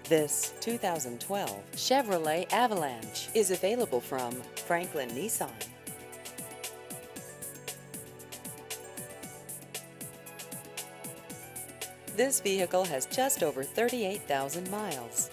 This 2012 Chevrolet Avalanche is available from Franklin Nissan. This vehicle has just over 38,000 miles.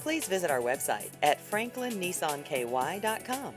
Please visit our website at franklinnissanky.com.